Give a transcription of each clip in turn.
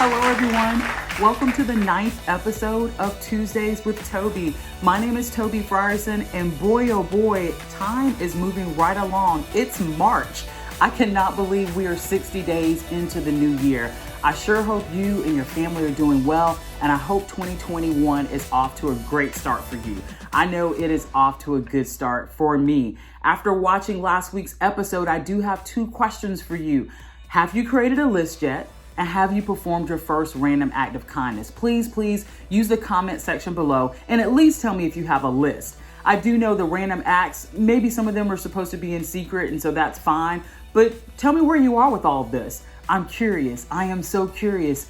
Hello, everyone. Welcome to the 9th episode of Tuesdays with Tobe. My name is Tobe Frierson, and boy, oh boy, time is moving right along. It's March. I cannot believe we are 60 days into the new year. I sure hope you and your family are doing well, and I hope 2021 is off to a great start for you. I know it is off to a good start for me. After watching last week's episode, I do have 2 questions for you. Have you created a list yet? And have you performed your first random act of kindness? Please use the comment section below and at least tell me if you have a list. I do know the random acts, maybe some of them are supposed to be in secret, and so that's fine. But tell me where you are with all of this. I'm curious. I am so curious.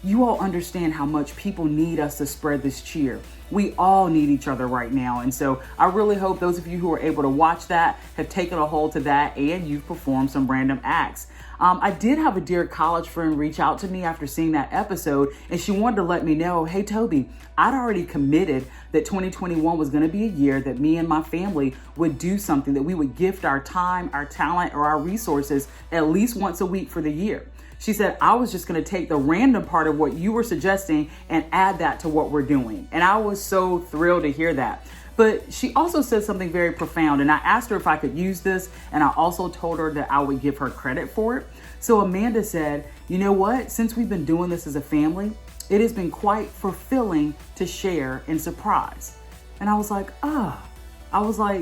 You all understand how much people need us to spread this cheer. We all need each other right now. And so I really hope those of you who are able to watch that have taken a hold to that and you've performed some random acts. I did have a dear college friend reach out to me after seeing that episode, and she wanted to let me know, hey, Tobe, I'd already committed that 2021 was going to be a year that me and my family would do something, that we would gift our time, our talent, or our resources at least once a week for the year. She said, I was just going to take the random part of what you were suggesting and add that to what we're doing. And I was so thrilled to hear that. But she also said something very profound, and I asked her if I could use this, and I also told her that I would give her credit for it. So Amanda said, you know what? Since we've been doing this as a family, it has been quite fulfilling to share and surprise. And I was like,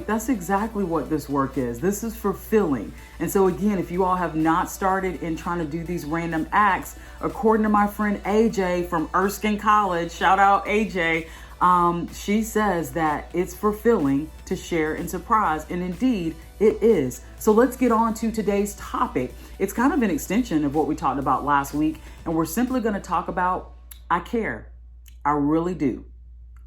that's exactly what this work is. This is fulfilling. And so again, if you all have not started in trying to do these random acts, according to my friend AJ from Erskine College, shout out AJ, she says that it's fulfilling to share and surprise, and indeed it is. So let's get on to today's topic. It's kind of an extension of what we talked about last week, and we're simply going to talk about I care. I really do.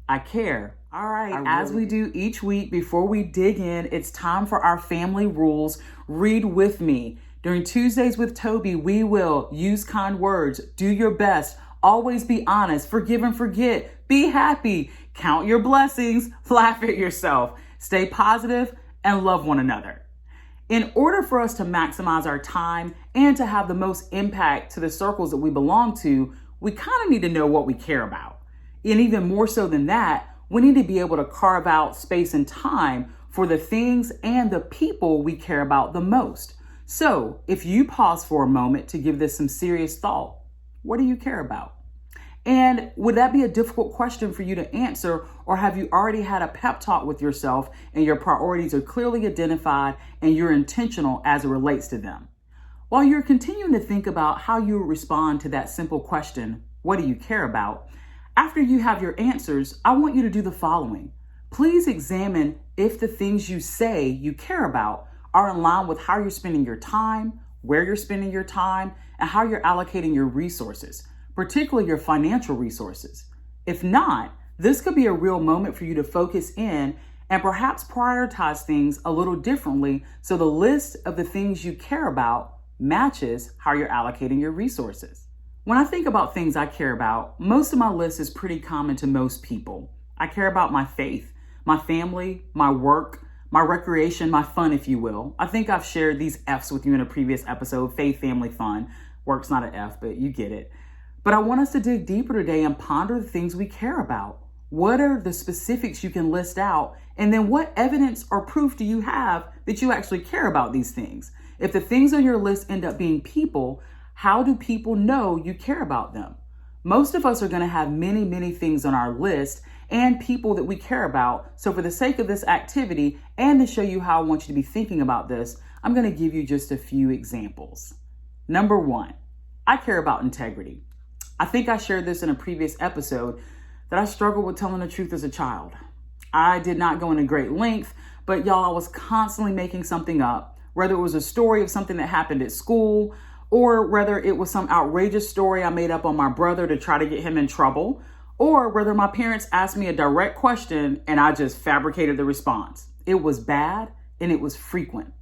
I care. All right, as we do each week, before we dig in, it's time for our family rules. Read with me. During Tuesdays with Tobe, we will use kind words, do your best, always be honest, forgive and forget, be happy, count your blessings, laugh at yourself, stay positive, and love one another. In order for us to maximize our time and to have the most impact to the circles that we belong to, we kind of need to know what we care about. And even more so than that, we need to be able to carve out space and time for the things and the people we care about the most. So if you pause for a moment to give this some serious thought, what do you care about? And would that be a difficult question for you to answer, or have you already had a pep talk with yourself and your priorities are clearly identified and you're intentional as it relates to them? While you're continuing to think about how you respond to that simple question, what do you care about? After you have your answers, I want you to do the following. Please examine if the things you say you care about are in line with how you're spending your time, where you're spending your time, and how you're allocating your resources, particularly your financial resources. If not, this could be a real moment for you to focus in and perhaps prioritize things a little differently so the list of the things you care about matches how you're allocating your resources. When I think about things I care about, most of my list is pretty common to most people. I care about my faith, my family, my work, my recreation, my fun, if you will. I think I've shared these F's with you in a previous episode, faith, family, fun. Work's not an F, but you get it. But I want us to dig deeper today and ponder the things we care about. What are the specifics you can list out? And then what evidence or proof do you have that you actually care about these things? If the things on your list end up being people, how do people know you care about them? Most of us are going to have many things on our list and people that we care about. So for the sake of this activity and to show you how I want you to be thinking about this, I'm going to give you just a few examples. Number 1, I care about integrity. I think I shared this in a previous episode that I struggled with telling the truth as a child. I did not go into great length, but y'all, I was constantly making something up, whether it was a story of something that happened at school, or whether it was some outrageous story I made up on my brother to try to get him in trouble, or whether my parents asked me a direct question and I just fabricated the response. It was bad and it was frequent.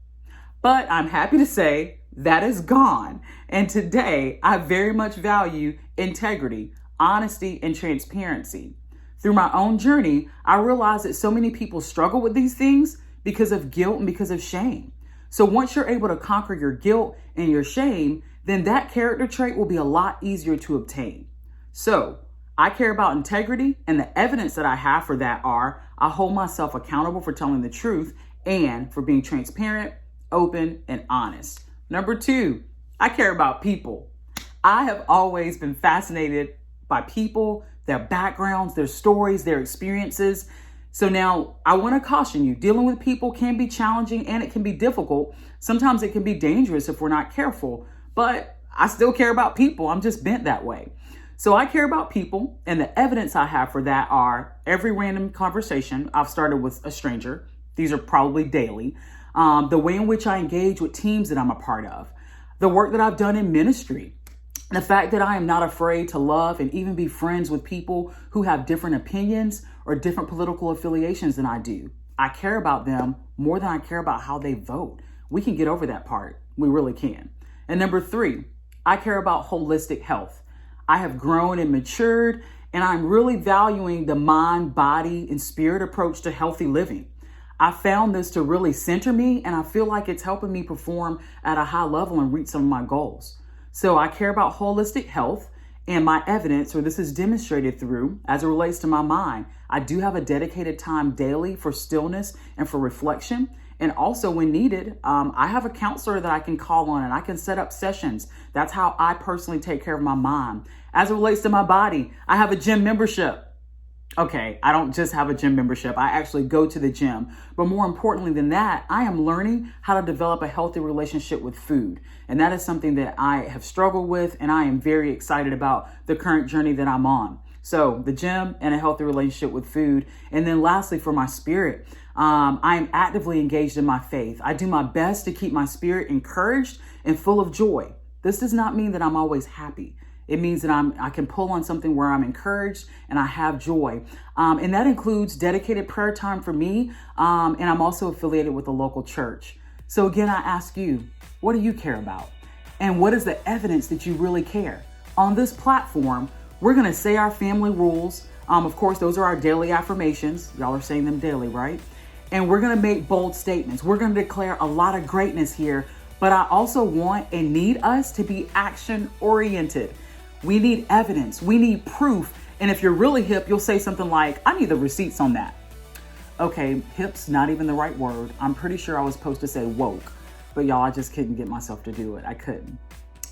But I'm happy to say that is gone. And today I very much value integrity, honesty, and transparency. Through my own journey, I realized that so many people struggle with these things because of guilt and because of shame. So once you're able to conquer your guilt and your shame, then that character trait will be a lot easier to obtain. So I care about integrity, and the evidence that I have for that are I hold myself accountable for telling the truth and for being transparent, open, and honest. Number 2, I care about people. I have always been fascinated by people, their backgrounds, their stories, their experiences. So now I want to caution you, dealing with people can be challenging and it can be difficult. Sometimes it can be dangerous if we're not careful, but I still care about people. I'm just bent that way. So I care about people, and the evidence I have for that are every random conversation I've started with a stranger. These are probably daily. The way in which I engage with teams that I'm a part of, the work that I've done in ministry, the fact that I am not afraid to love and even be friends with people who have different opinions or different political affiliations than I do. I care about them more than I care about how they vote. We can get over that part. We really can. And number 3, I care about holistic health. I have grown and matured, and I'm really valuing the mind, body, and spirit approach to healthy living. I found this to really center me, and I feel like it's helping me perform at a high level and reach some of my goals. So I care about holistic health, and my evidence, or this is demonstrated through, as it relates to my mind, I do have a dedicated time daily for stillness and for reflection. And also when needed, I have a counselor that I can call on, and I can set up sessions. That's how I personally take care of my mind. As it relates to my body, I have a gym membership. Okay, I don't just have a gym membership. I actually go to the gym. But more importantly than that, I am learning how to develop a healthy relationship with food. And that is something that I have struggled with, and I am very excited about the current journey that I'm on. So the gym and a healthy relationship with food. And then lastly, for my spirit, I am actively engaged in my faith. I do my best to keep my spirit encouraged and full of joy. This does not mean that I'm always happy. It means that I can pull on something where I'm encouraged and I have joy. And that includes dedicated prayer time for me. And I'm also affiliated with a local church. So again, I ask you, what do you care about? And what is the evidence that you really care? On this platform, we're going to say our family rules. Of course, those are our daily affirmations. Y'all are saying them daily, right? And we're going to make bold statements. We're going to declare a lot of greatness here. But I also want and need us to be action oriented. We need evidence. We need proof. And if you're really hip, you'll say something like, I need the receipts on that. Okay, hip's not even the right word. I'm pretty sure I was supposed to say woke, but y'all, I just couldn't get myself to do it. I couldn't.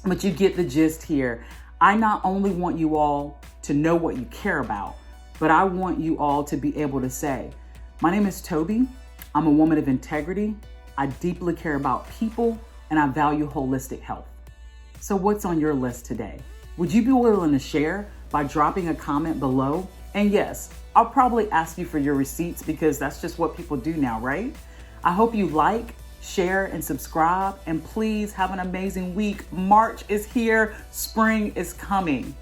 But you get the gist here. I not only want you all to know what you care about, but I want you all to be able to say, my name is Tobe. I'm a woman of integrity. I deeply care about people, and I value holistic health. So what's on your list today? Would you be willing to share by dropping a comment below? And yes, I'll probably ask you for your receipts because that's just what people do now, right? I hope you like, share, and subscribe. And please have an amazing week. March is here. Spring is coming.